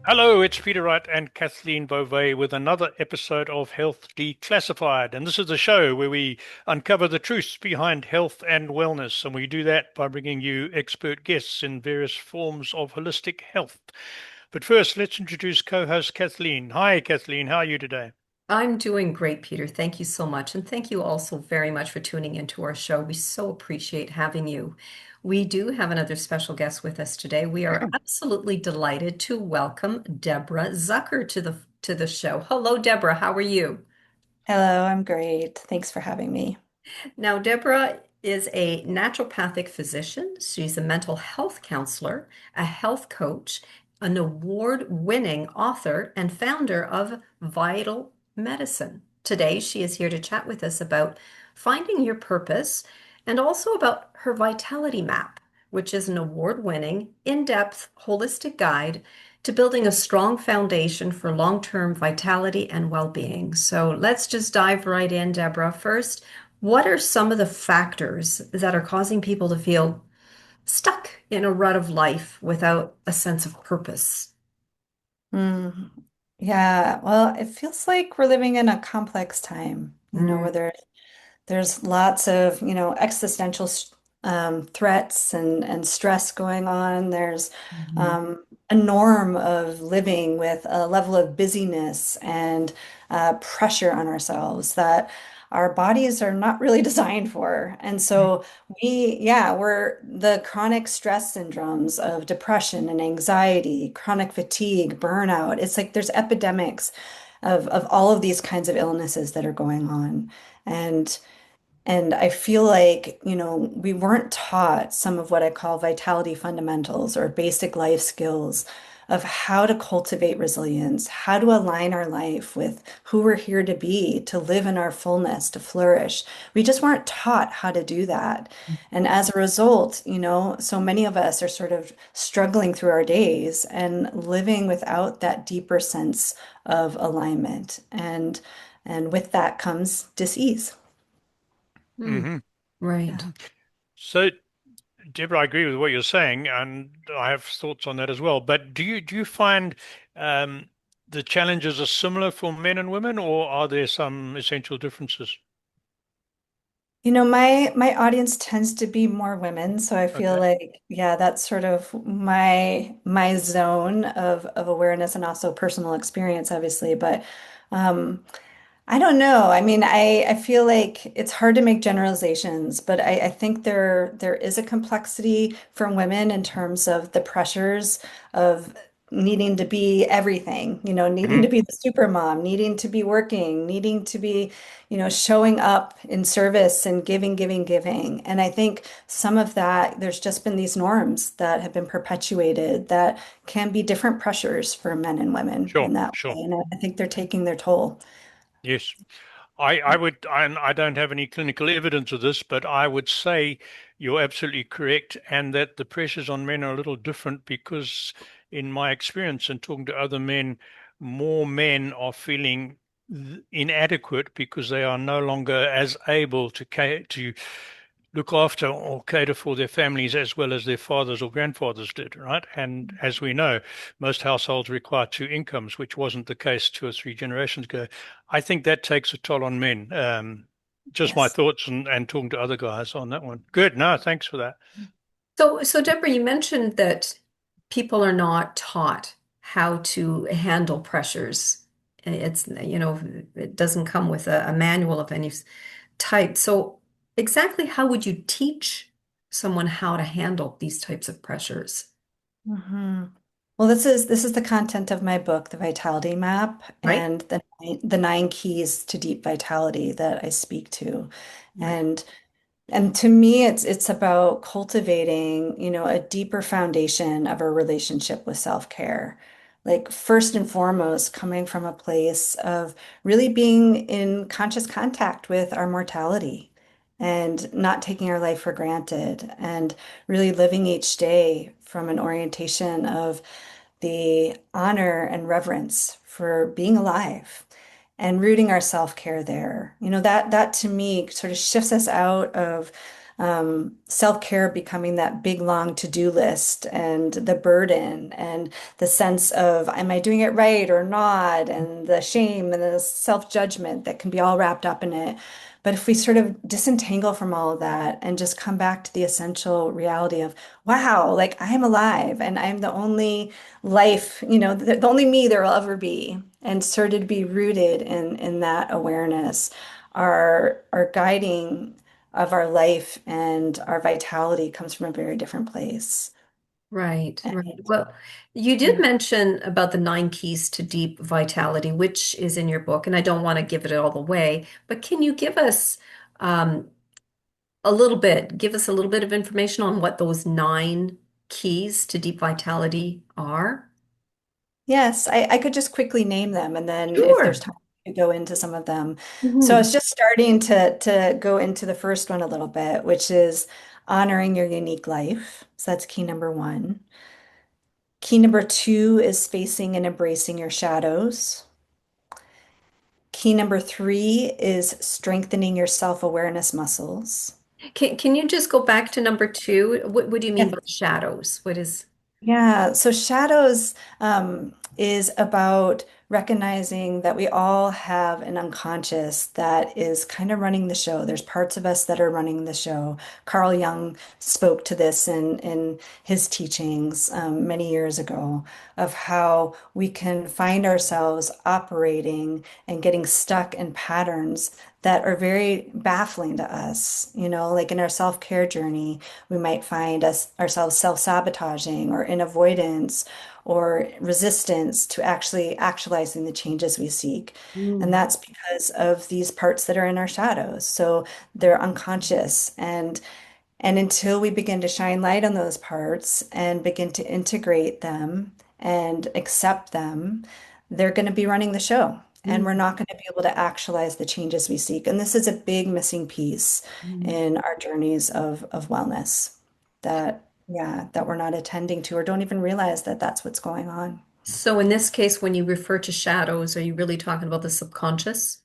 Hello, it's Peter Wright and Kathleen Beauvais with another episode of Health Declassified. And this is the show where we uncover the truths behind health and wellness. And we do that by bringing you expert guests in various forms of holistic health. But first, let's introduce co host Kathleen. Hi, Kathleen. How are you today? I'm doing great, Peter. Thank you so much. And thank you also very much for tuning into our show. We so appreciate having you. We do have another special guest with us today. We are absolutely delighted to welcome Deborah Zucker to the show. Hello, Deborah. How are you? Hello, I'm great. Thanks for having me. Now, Deborah is a naturopathic physician. She's a mental health counselor, a health coach, an award-winning author, and founder of Vital Medicine. Today, she is here to chat with us about finding your purpose and also about her Vitality Map, which is an award-winning, in-depth, holistic guide to building a strong foundation for long-term vitality and well-being. So let's just dive right in, Deborah. First, what are some of the factors that are causing people to feel stuck in a rut of life without a sense of purpose? Mm, yeah, well, it feels like we're living in a complex time, Mm, where there's lots of, existential threats and stress going on. There's mhm. um, a norm of living with a level of busyness and pressure on ourselves that our bodies are not really designed for. And so we're the chronic stress syndromes of depression and anxiety, chronic fatigue, burnout. It's like there's epidemics of all of these kinds of illnesses that are going on. And and I feel like, we weren't taught some of what I call vitality fundamentals or basic life skills of how to cultivate resilience, how to align our life with who we're here to be, to live in our fullness, to flourish. We just weren't taught how to do that. And as a result, so many of us are sort of struggling through our days and living without that deeper sense of alignment. And with that comes dis-ease. Mm, Hmm. right. So, Deborah, I agree with what you're saying, and I have thoughts on that as well. But do you find um, the challenges are similar for men and women, or are there some essential differences? My audience tends to be more women, so I feel Okay. like, yeah, that's sort of my zone of awareness and also personal experience, obviously. But um, I don't know. I mean, I feel like it's hard to make generalizations, but I think there is a complexity for women in terms of the pressures of needing to be everything, needing Hmm. to be the super mom, needing to be working, needing to be, showing up in service and giving, giving, giving. And I think some of that, there's just been these norms that have been perpetuated that can be different pressures for men and women Sure, in that sure. way. And I think they're taking their toll. Yes. I would, and I don't have any clinical evidence of this, but I would say you're absolutely correct, and that the pressures on men are a little different because, in my experience and talking to other men, more men are feeling inadequate because they are no longer as able to look after or cater for their families as well as their fathers or grandfathers did, right? And as we know, most households require two incomes, which wasn't the case two or three generations ago. I think that takes a toll on men. Just my Yes. thoughts and talking to other guys on that one. Good. No, thanks for that. So Deborah, you mentioned that people are not taught how to handle pressures. It doesn't come with a manual of any type. So exactly how would you teach someone how to handle these types of pressures, hmm Well, this is the content of my book, The Vitality Map, right? and the nine keys to deep vitality that I speak to. Right. And and to me, it's about cultivating, a deeper foundation of a relationship with self-care. Like first and foremost, coming from a place of really being in conscious contact with our mortality and not taking our life for granted and really living each day from an orientation of the honor and reverence for being alive and rooting our self-care there. That to me sort of shifts us out of self-care becoming that big long to-do list and the burden and the sense of, am I doing it right or not? And the shame and the self-judgment that can be all wrapped up in it. But if we sort of disentangle from all of that and just come back to the essential reality of, wow, like I'm alive and I'm the only life, the only me there will ever be, and sort of be rooted in that awareness, our guiding of our life and our vitality comes from a very different place. Right, And right. Well, you did yeah. mention about the 9 keys to deep vitality, which is in your book, and I don't want to give it all away, but can you give us um, give us a little bit of information on what those 9 keys to deep vitality are? Yes, I could just quickly name them, and then if there's Sure. time to go into some of them. So I Mhm. was just starting to go into the first one a little bit, which is honoring your unique life. So that's key number one. Key number two is facing and embracing your shadows. Key number three is strengthening your self-awareness muscles. Can you just go back to number 2? What do you mean by shadows? What is? Yeah, so shadows is about recognizing that we all have an unconscious that is kind of running the show. There's parts of us that are running the show. Carl Jung spoke to this in his teachings many years ago of how we can find ourselves operating and getting stuck in patterns that are very baffling to us. Like in our self-care journey, we might find ourselves self-sabotaging or in avoidance or resistance to actually actualizing the changes we seek. And Mm. that's because of these parts that are in our shadows. So they're unconscious. And until we begin to shine light on those parts and begin to integrate them and accept them, they're going to be running the show. And we're Mm. not going to be able to actualize the changes we seek. And this is a big missing piece Mm. in our journeys of wellness that, yeah, that we're not attending to or don't even realize that that's what's going on. So in this case, when you refer to shadows, are you really talking about the subconscious?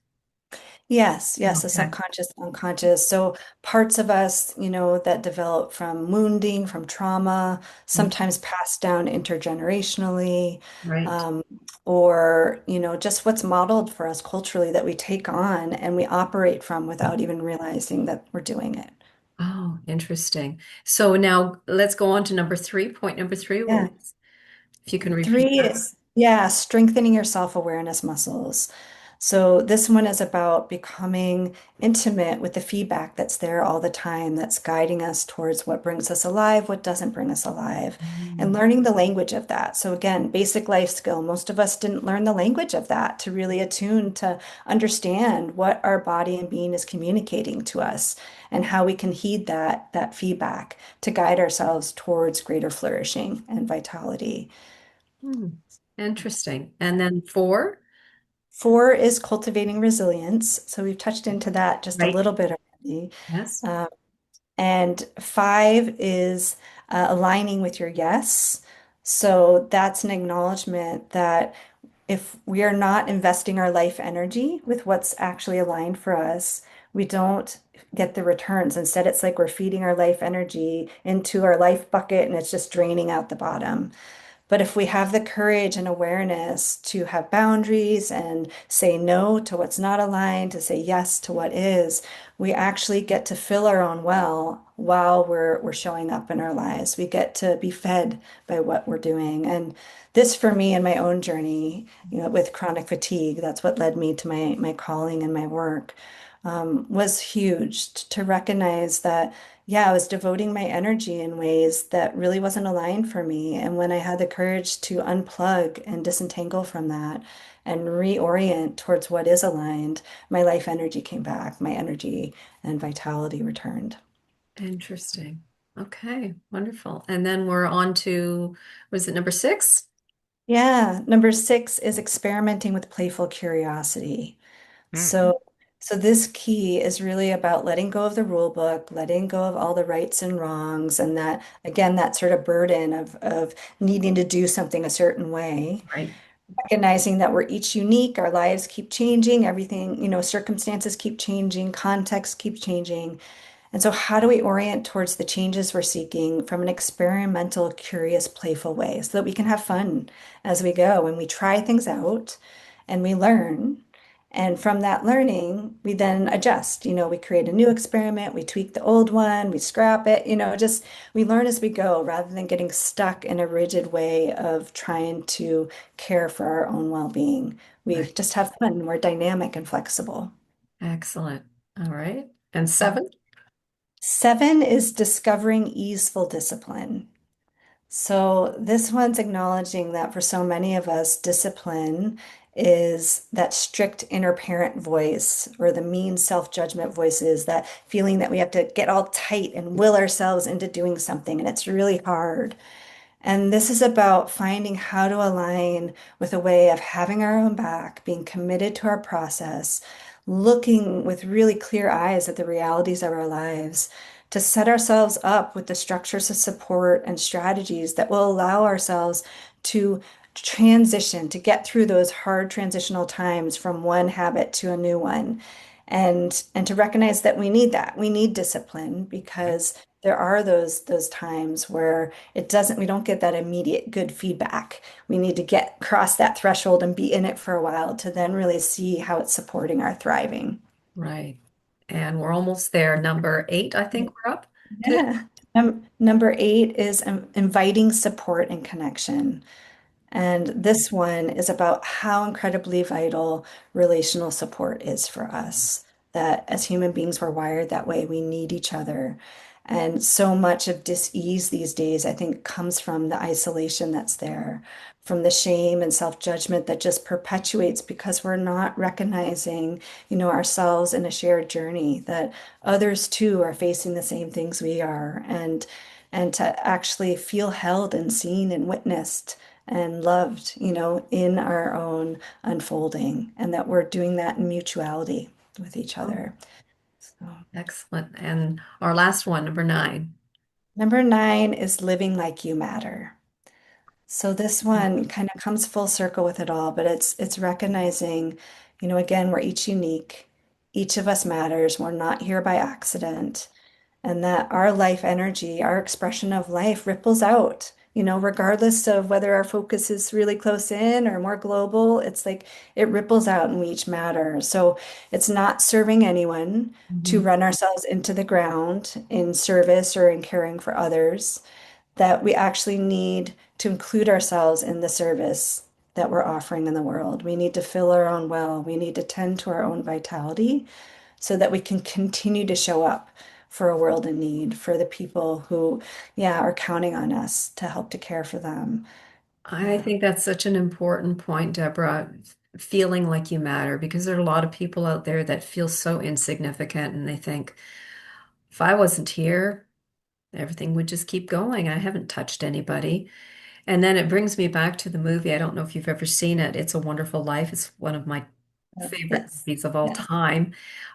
Yes, yes, the Okay. subconscious, unconscious. So parts of us, that develop from wounding, from trauma, Mhm. sometimes passed down intergenerationally, Right. um, or, just what's modeled for us culturally that we take on and we operate from without even realizing that we're doing it. Oh, interesting. So now let's go on to number 3. Point number 3. Yeah. If you can repeat Three that. is, yeah, strengthening your self-awareness muscles. So this one is about becoming intimate with the feedback that's there all the time, that's guiding us towards what brings us alive, what doesn't bring us alive, and Mm. learning the language of that. So again, basic life skill. Most of us didn't learn the language of that to really attune to understand what our body and being is communicating to us and how we can heed that feedback to guide ourselves towards greater flourishing and vitality. Hmm. Interesting. And then 4. Four is cultivating resilience. So we've touched into that just a Right. little bit already. Yes. Um, and five is aligning with your yes. So that's an acknowledgement that if we are not investing our life energy with what's actually aligned for us, we don't get the returns. Instead, it's like we're feeding our life energy into our life bucket and it's just draining out the bottom. But if we have the courage and awareness to have boundaries and say no to what's not aligned, to say yes to what is, we actually get to fill our own well while we're showing up in our lives. We get to be fed by what we're doing. And this for me in my own journey, with chronic fatigue, that's what led me to my calling and my work, was huge to recognize that yeah, I was devoting my energy in ways that really wasn't aligned for me. And when I had the courage to unplug and disentangle from that and reorient towards what is aligned, my life energy came back, my energy and vitality returned. Interesting. Okay, wonderful. And then we're on to, was it number 6? Yeah, number six is experimenting with playful curiosity. Mm. So, so this key is really about letting go of the rule book, letting go of all the rights and wrongs, and that again, that sort of burden of needing to do something a certain way, Right. recognizing that we're each unique, our lives keep changing, everything, circumstances keep changing, context keep changing, And so, how do we orient towards the changes we're seeking from an experimental, curious, playful way so that we can have fun as we go and we try things out and we learn? And from that learning, we then adjust. We create a new experiment, we tweak the old one, we scrap it, just we learn as we go rather than getting stuck in a rigid way of trying to care for our own well-being. We Right. just have fun. We're dynamic and flexible. Excellent. All right. And seven? 7 is discovering easeful discipline. So this one's acknowledging that for so many of us, discipline is that strict inner parent voice or the mean self-judgment voices, that feeling that we have to get all tight and will ourselves into doing something, and it's really hard. And this is about finding how to align with a way of having our own back, being committed to our process, looking with really clear eyes at the realities of our lives, to set ourselves up with the structures of support and strategies that will allow ourselves to transition, to get through those hard transitional times from one habit to a new one. And to recognize that we need that. We need discipline because there are those times where we don't get that immediate good feedback. We need to get across that threshold and be in it for a while to then really see how it's supporting our thriving. Right. And we're almost there. Number eight, I think we're up to. Yeah. Number 8 is inviting support and connection. And this one is about how incredibly vital relational support is for us. That as human beings, we're wired that way. We need each other. And so much of dis-ease these days, I think, comes from the isolation that's there, from the shame and self-judgment that just perpetuates because we're not recognizing, ourselves in a shared journey, that others too are facing the same things we are. And to actually feel held and seen and witnessed and loved, in our own unfolding, and that we're doing that in mutuality with each Oh, other. So, excellent. And our last one, number nine. number 9 is living like you matter. So this one kind of comes full circle with it all, but it's recognizing, again, we're each unique. Each of us matters. We're not here by accident. And that our life energy, our expression of life ripples out, regardless of whether our focus is really close in or more global. It's like it ripples out and we each matter. So it's not serving anyone to Mhm. run ourselves into the ground in service or in caring for others, that we actually need to include ourselves in the service that we're offering in the world. We need to fill our own well. We need to tend to our own vitality so that we can continue to show up for a world in need, for the people who, yeah, are counting on us to help to care for them. I think that's such an important point, Deborah, feeling like you matter, because there are a lot of people out there that feel so insignificant and they think, if I wasn't here, everything would just keep going. I haven't touched anybody. And then it brings me back to the movie. I don't know if you've ever seen it. It's a Wonderful Life. It's one of my favorite Yes, movies of all yes, time.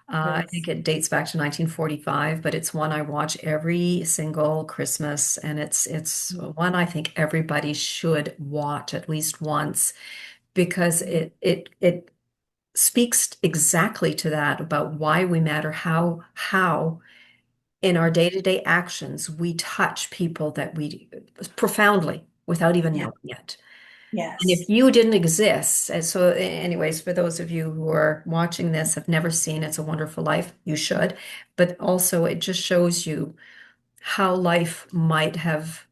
I yes. think it dates back to 1945, but it's one I watch every single Christmas, and it's one I think everybody should watch at least once because it speaks exactly to that about why we matter, how in our day-to-day actions we touch people that we profoundly without even Yeah, knowing it. And if yes. you didn't exist, and so anyways, for those of you who are watching this, have never seen It's a Wonderful Life, you should. But also it just shows you how life might have,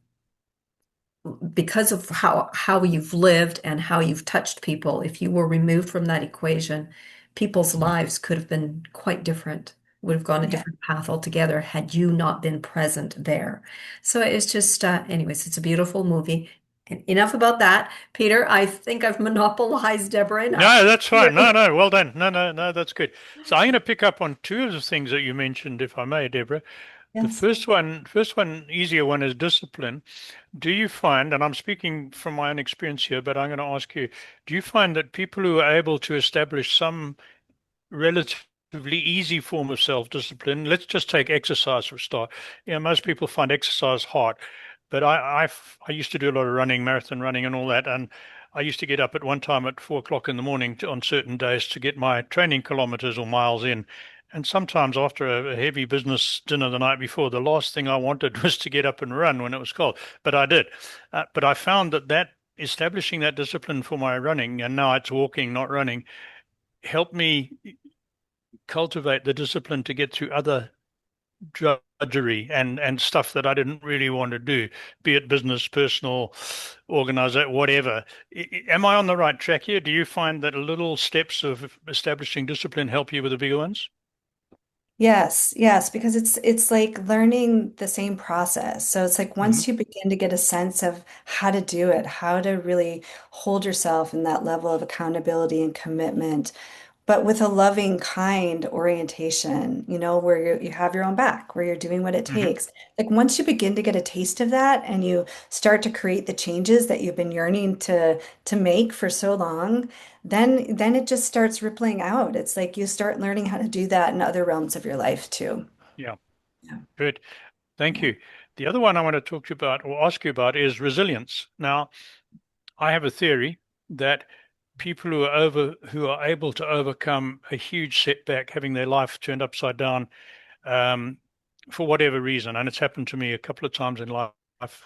because of how you've lived and how you've touched people, if you were removed from that equation, people's lives could have been quite different, would have gone a Yeah. different path altogether had you not been present there. So it's just, anyways, it's a beautiful movie. And enough about that, Peter. I think I've monopolized Deborah enough. No, that's fine. No, no, well done. No, no, no, that's good. So I'm going to pick up on two of the things that you mentioned, if I may, Deborah. The Yes. first one, easier one is discipline. Do you find, and I'm speaking from my own experience here, but I'm going to ask you, do you find that people who are able to establish some relatively easy form of self-discipline. Let's just take exercise for a start. Most people find exercise hard, but I used to do a lot of running, marathon running, and all that, and I used to get up at one time at 4 o'clock in the morning on certain days to get my training kilometers or miles in. And sometimes after a heavy business dinner the night before, the last thing I wanted was to get up and run when it was cold. But I did. But I found that establishing that discipline for my running, and now it's walking, not running, helped me cultivate the discipline to get through other drudgery and stuff that I didn't really want to do, be it business, personal, organizer, whatever. Am I on the right track here? Do you find that little steps of establishing discipline help you with the bigger ones? Yes, yes, because it's like learning the same process. So it's like Hmm. once you begin to get a sense of how to do it, how to really hold yourself in that level of accountability and commitment, but with a loving, kind orientation, where you have your own back, where you're doing what it Hmm. takes. Like once you begin to get a taste of that and you start to create the changes that you've been yearning to make for so long, then it just starts rippling out. It's like you start learning how to do that in other realms of your life too. Yeah, Yeah. good. Thank Yeah. you. The other one I want to talk to you about or ask you about is resilience. Now, I have a theory that people who are able to overcome a huge setback, having their life turned upside down, um, for whatever reason, and it's happened to me a couple of times in life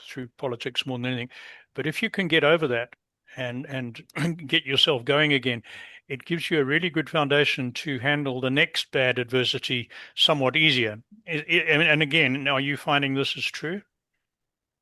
through politics more than anything. But if you can get over that and get yourself going again, it gives you a really good foundation to handle the next bad adversity somewhat easier. And again, are you finding this is true?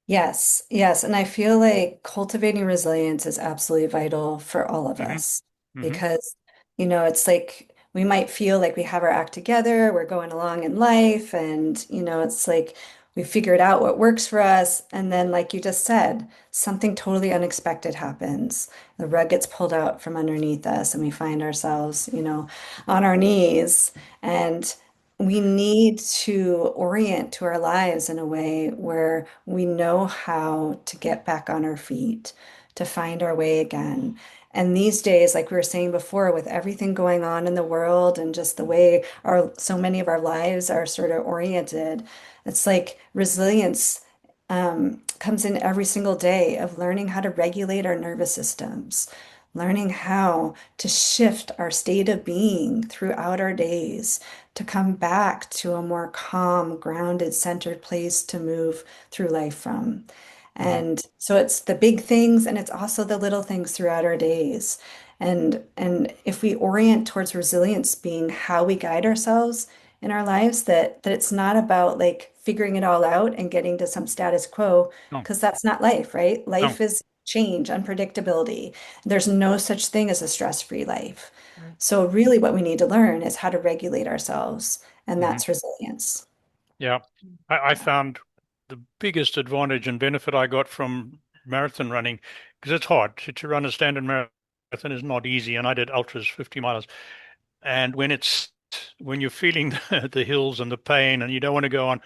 Yes, yes. And I feel like cultivating resilience is absolutely vital for all of Hmm. us Hmm. because, it's like we might feel like we have our act together, we're going along in life, and, it's like we figured out what works for us. And then, like you just said, something totally unexpected happens. The rug gets pulled out from underneath us, and we find ourselves, on our knees. And we need to orient to our lives in a way where we know how to get back on our feet, to find our way again. And these days, like we were saying before, with everything going on in the world and just the way our so many of our lives are sort of oriented, it's like resilience comes in every single day of learning how to regulate our nervous systems, learning how to shift our state of being throughout our days, to come back to a more calm, grounded, centered place to move through life from. Hmm. And so it's the big things and it's also the little things throughout our days. And if we orient towards resilience being how we guide ourselves in our lives, that it's not about like figuring it all out and getting to some status quo, No, because that's not life, right? no. Life is change, unpredictability. There's no such thing as a stress-free life. So really what we need to learn is how to regulate ourselves, and Hmm. that's resilience. Yeah, I Yeah. found the biggest advantage and benefit I got from marathon running, because it's hard to run a standard marathon is not easy, and I did ultras, 50 miles. And when you're feeling the hills and the pain, and you don't want to go on,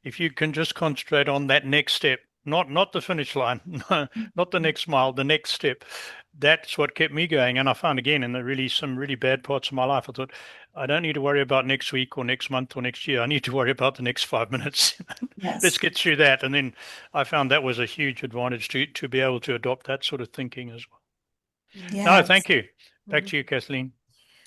if you can just concentrate on that next step, not the finish line, not the next mile, the next step. That's what kept me going. And I found again in the really some really bad parts of my life, I thought I don't need to worry about next week or next month or next year. I need to worry about the next 5 minutes. Let's Yes. get through that. And then I found that was a huge advantage to be able to adopt that sort of thinking as well. No, Yes. thank you. Back Mhm. to you, Kathleen.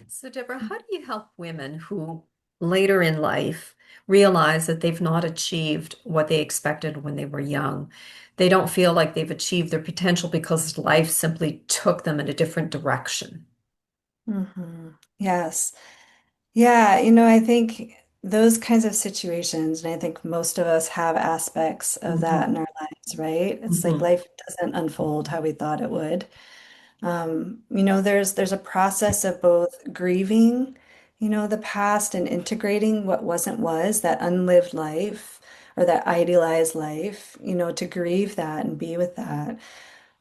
So, Deborah, how do you help women who later in life realize that they've not achieved what they expected when they were young? They don't feel like they've achieved their potential because life simply took them in a different direction. Yes. Yeah, I think those kinds of situations, and I think most of us have aspects of that Mhm. in our lives, right? It's like Mhm. life doesn't unfold how we thought it would. There's a process of both grieving, the past and integrating what wasn't was, that unlived life or that idealized life, to grieve that and be with that.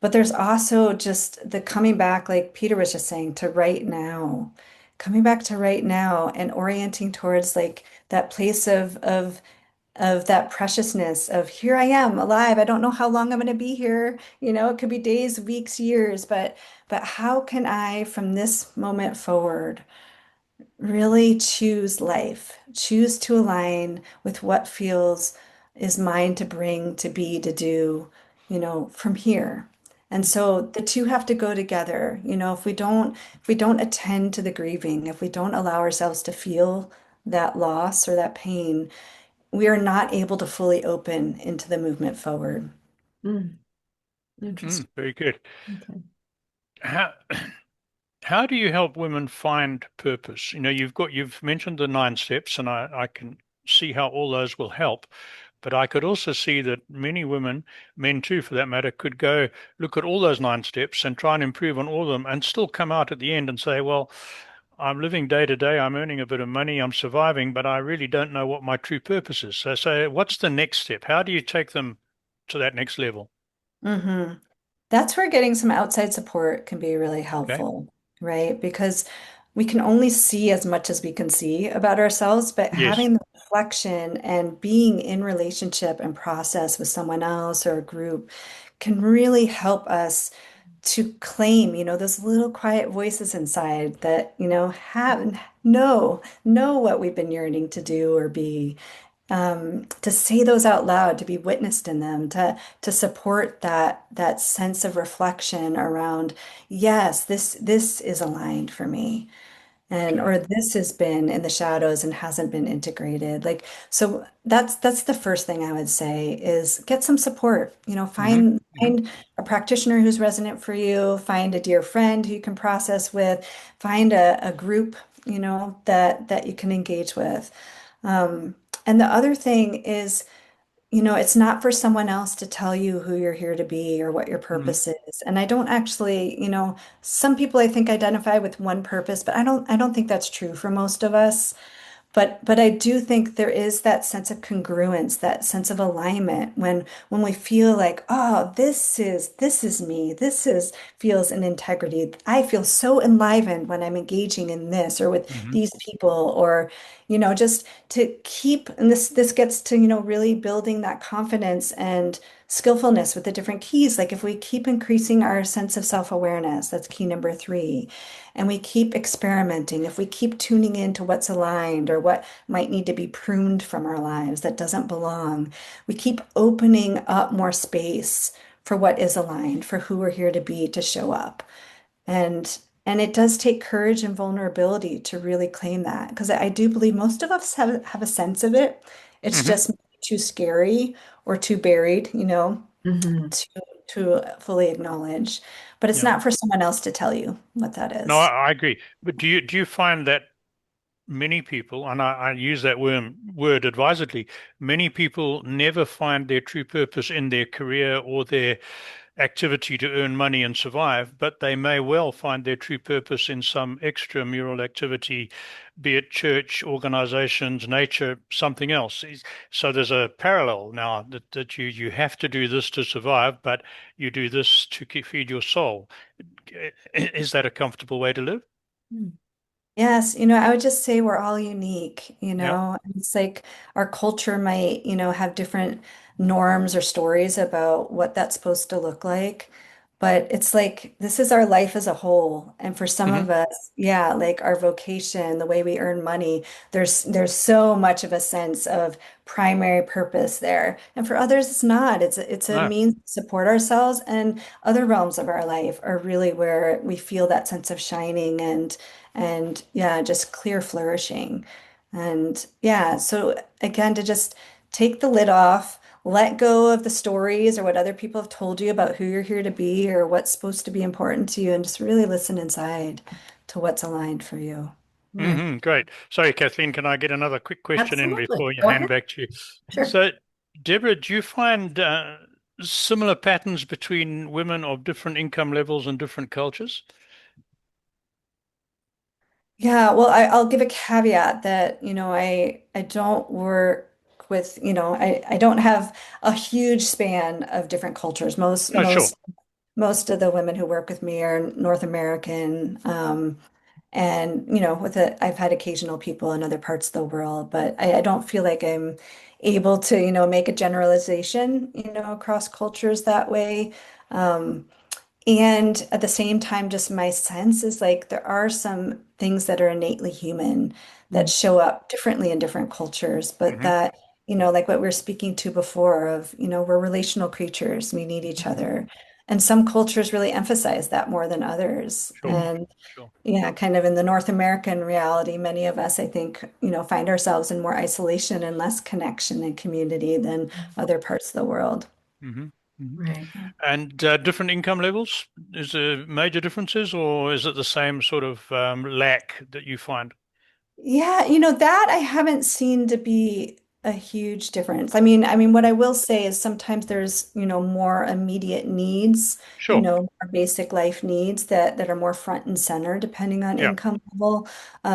But there's also just the coming back, like Peter was just saying, to right now, coming back to right now and orienting towards like that place of that preciousness of here I am alive. I don't know how long I'm going to be here. It could be days, weeks, years, but how can I from this moment forward really choose life, choose to align with what feels is mine to bring, to be, to do, from here. And so the two have to go together. If we don't attend to the grieving, if we don't allow ourselves to feel that loss or that pain, we are not able to fully open into the movement forward. Mm, interesting. Very good. Okay. How how do you help women find purpose? You've mentioned the 9 steps, and I can see how all those will help. But I could also see that many women, men too for that matter, could go look at all those 9 steps and try and improve on all of them and still come out at the end and say, well, I'm living day to day, I'm earning a bit of money, I'm surviving, but I really don't know what my true purpose is. So what's the next step? How do you take them to that next level? Hmm. That's where getting some outside support can be really Okay. helpful, right? Because we can only see as much as we can see about ourselves, but Yes. having the reflection and being in relationship and process with someone else or a group can really help us to claim, those little quiet voices inside that, have know what we've been yearning to do or be, to say those out loud, to be witnessed in them, to support that sense of reflection around, yes, this is aligned for me. And Okay. or this has been in the shadows and hasn't been integrated. Like, so that's the first thing I would say is get some support. Hmm. Hmm. Find a practitioner who's resonant for you, find a dear friend who you can process with, find a group, that you can engage with. Um, and the other thing is, it's not for someone else to tell you who you're here to be or what your Hmm. purpose is. And I don't actually, some people I think identify with one purpose, but I don't think that's true for most of us. But I do think there is that sense of congruence, that sense of alignment when we feel like, oh, this is me. This is feels an integrity. I feel so enlivened when I'm engaging in this or with Hmm. these people or, just to keep, and this gets to, really building that confidence and skillfulness with the different keys. Like if we keep increasing our sense of self-awareness, that's key number 3, and we keep experimenting, if we keep tuning into what's aligned or what might need to be pruned from our lives that doesn't belong, we keep opening up more space for what is aligned, for who we're here to be, to show up. And it does take courage and vulnerability to really claim that, because I do believe most of us have a sense of it. It's Hmm. just too scary or too buried, Hmm. to fully acknowledge. But it's Yeah. not for someone else to tell you what that No, is. I agree. But do you find that many people, and I use that word advisedly, many people never find their true purpose in their career or their activity to earn money and survive, but they may well find their true purpose in some extramural activity, be it church, organizations, nature, something else. So there's a parallel now that you have to do this to survive, but you do this to feed your soul. Is that a comfortable way to live? Yes, I would just say we're all unique, Yeah. It's like our culture might, have different norms or stories about what that's supposed to look like. But it's like this is our life as a whole. And for some Hmm. of us, yeah, like our vocation, the way we earn money, there's so much of a sense of primary purpose there. And for others, it's not. It's a No. means to support ourselves, and other realms of our life are really where we feel that sense of shining and yeah, just clear flourishing. And yeah, so again, to just take the lid off, let go of the stories or what other people have told you about who you're here to be or what's supposed to be important to you, and just really listen inside to what's aligned for you. Yeah, Great. Sorry, Kathleen, can I get another quick question in Absolutely. before you Go hand ahead. back to you? Sure. So, Deborah, do you find similar patterns between women of different income levels and different cultures? yeah. Well, I'll give a caveat that, I don't work with, I don't have a huge span of different cultures. Most Oh, sure. most most of the women who work with me are North American. And, I've had occasional people in other parts of the world, but I don't feel like I'm able to, make a generalization, across cultures that way. Um, and at the same time, just my sense is like there are some things that are innately human that Mm. show up differently in different cultures, but Hmm. that, like what we were speaking to before of, we're relational creatures, we need each other. and some cultures really emphasize that more than others. Sure, And sure. yeah, kind of in the North American reality, many of us, I think, find ourselves in more isolation and less connection and community than other parts of the world. Hmm. Hmm. Right. And different income levels, is there major differences, or is it the same sort of lack that you find? Yeah, that I haven't seen to be a huge difference. What I will say is sometimes there's, more immediate needs, Sure. more basic life needs that are more front and center depending on Yeah. income level.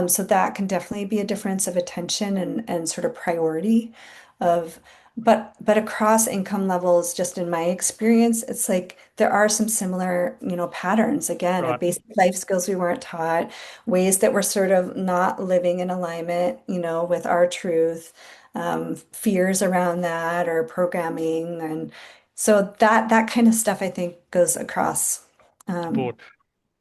So that can definitely be a difference of attention and sort of priority of, but across income levels, just in my experience, it's like there are some similar, patterns again of Right. basic life skills we weren't taught, ways that we're sort of not living in alignment, with our truth, fears around that or programming. And so that kind of stuff I think goes across. The Um, board.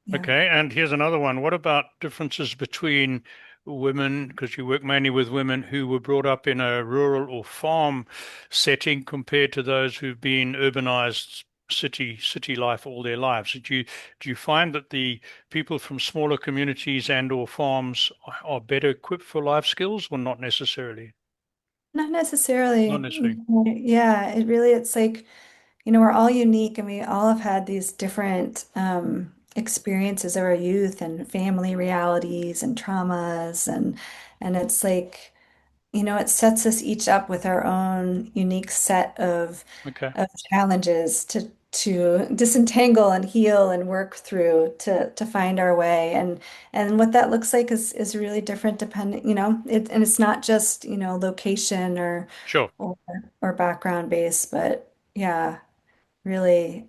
yeah. Okay, and here's another one. What about differences between women, because you work mainly with women who were brought up in a rural or farm setting compared to those who've been urbanized city life all their lives? Do you find that the people from smaller communities and or farms are better equipped for life skills, or not necessarily? Not Not necessarily. necessarily. Yeah, it's like, we're all unique and we all have had these different experiences of our youth and family realities and traumas and it's like it sets us each up with our own unique set Okay, of challenges to disentangle and heal and work through to find our way. And what that looks like is really different depending, and it's not just, location sure. or or background based, but yeah, really.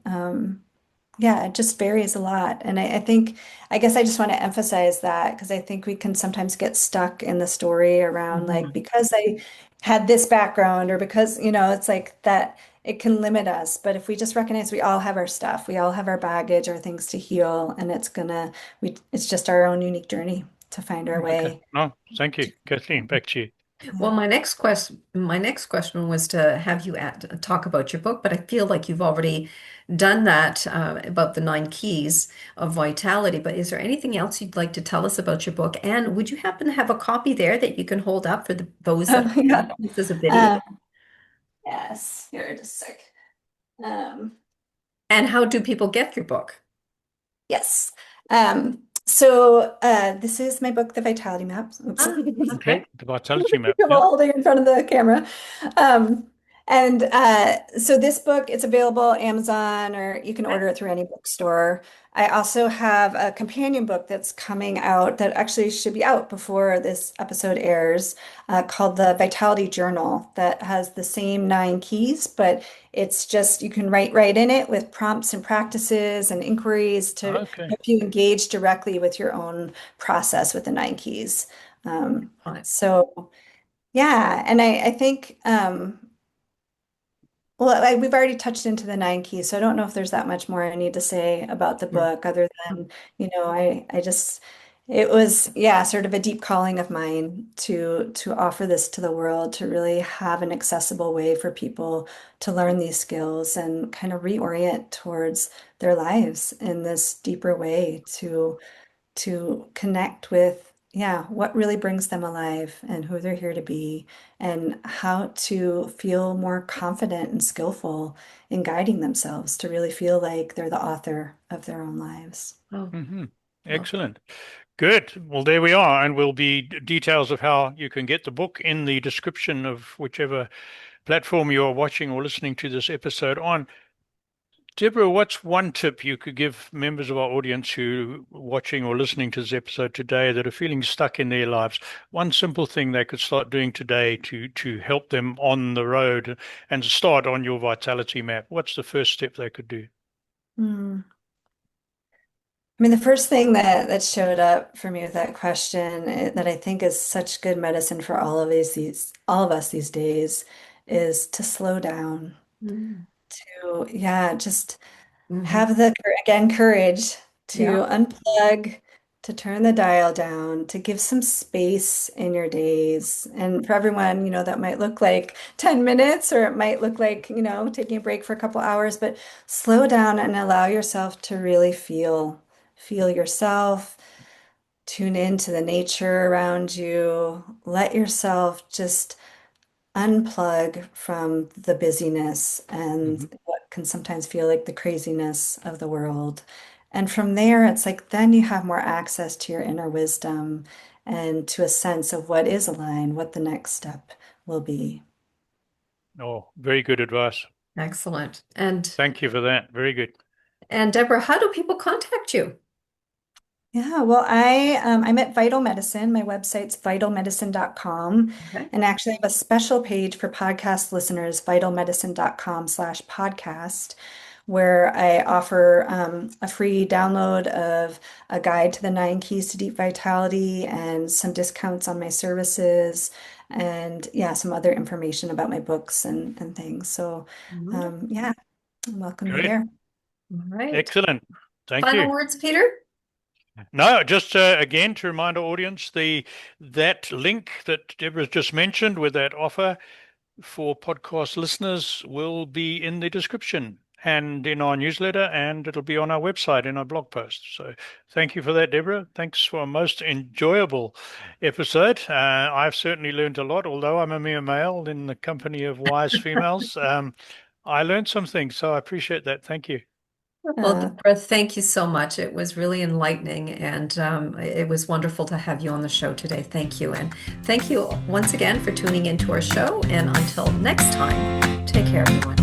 Yeah, it just varies a lot. And I think, I guess I just want to emphasize that because I think we can sometimes get stuck in the story around like, Mhm. because I had this background or because, it's like that it can limit us. But if we just recognize we all have our stuff, we all have our baggage, our things to heal, and it's just our own unique journey to find our Okay. way. No, thank you, Kathleen. Back to you. Well, Yeah. my next question was to have you talk about your book, but I feel like you've already done that about the 9 keys of vitality. But is there anything else you'd like to tell us about your book? And would you happen to have a copy there that you can hold up for those that Oh, yeah. this is a video? Um, yes. Here, just a sec. Um, And how do people get your book? Yes. So this is my book, The Vitality Map. Oops. Ah, Okay, okay. the vitality map. I'm Yeah. holding in front of the camera. Um, and so this book, it's available Amazon or you can order it through any bookstore. I also have a companion book that's coming out that actually should be out before this episode airs, called The Vitality Journal that has the same 9 keys, but it's just you can write right in it with prompts and practices and inquiries to Okay. help you engage directly with your own process with the 9 keys. Right. So yeah, and I think well, we've already touched into the 9 keys, so I don't know if there's that much more I need to say about the No. book other than, I just it was, yeah, sort of a deep calling of mine to offer this to the world, to really have an accessible way for people to learn these skills and kind of reorient towards their lives in this deeper way to connect with, yeah, what really brings them alive and who they're here to be, and how to feel more confident and skillful in guiding themselves to really feel like they're the author of their own lives. Oh, Hmm. well, Excellent. Good. Well, there we are, and will be details of how you can get the book in the description of whichever platform you are watching or listening to this episode on. Deborah, what's one tip you could give members of our audience who are watching or listening to this episode today that are feeling stuck in their lives? One simple thing they could start doing today to help them on the road and start on your vitality map. What's the first step they could do? Hmm. The first thing that showed up for me with that question, that I think is such good medicine for all of us these days is to slow down, mm, to, yeah, just mhm. have the, again, courage to Yeah. unplug, to turn the dial down, to give some space in your days. And for everyone, that might look like 10 minutes or it might look like, taking a break for a couple hours, but slow down and allow yourself to really feel yourself, tune into the nature around you, let yourself just unplug from the busyness and Mhm. what can sometimes feel like the craziness of the world. And from there, it's like then you have more access to your inner wisdom and to a sense of what is aligned, what the next step will be. Oh, very good advice. Excellent. And Thank you for that. Very good. Deborah, how do people contact you? Yeah, well, I'm at Vital Medicine. My website's vitalmedicine.com. Okay. And actually, I have a special page for podcast listeners, vitalmedicine.com/podcast, where I offer a free download of a guide to the 9 keys to deep vitality and some discounts on my services and yeah, some other information about my books and things. So Wonderful. yeah, welcome you Great. there. All right. Excellent. Thank Final you. words, Peter? No, just again to remind our audience, that link that Deborah's just mentioned with that offer for podcast listeners will be in the description and in our newsletter, and it'll be on our website in our blog post. So thank you for that, Deborah. Thanks for a most enjoyable episode. I've certainly learned a lot, although I'm a mere male in the company of wise females. I learned some things, so I appreciate that. Thank you. Well, Deborah, thank you so much. It was really enlightening, and it was wonderful to have you on the show today. Thank you. And thank you once again for tuning into our show. And until next time, take care, everyone.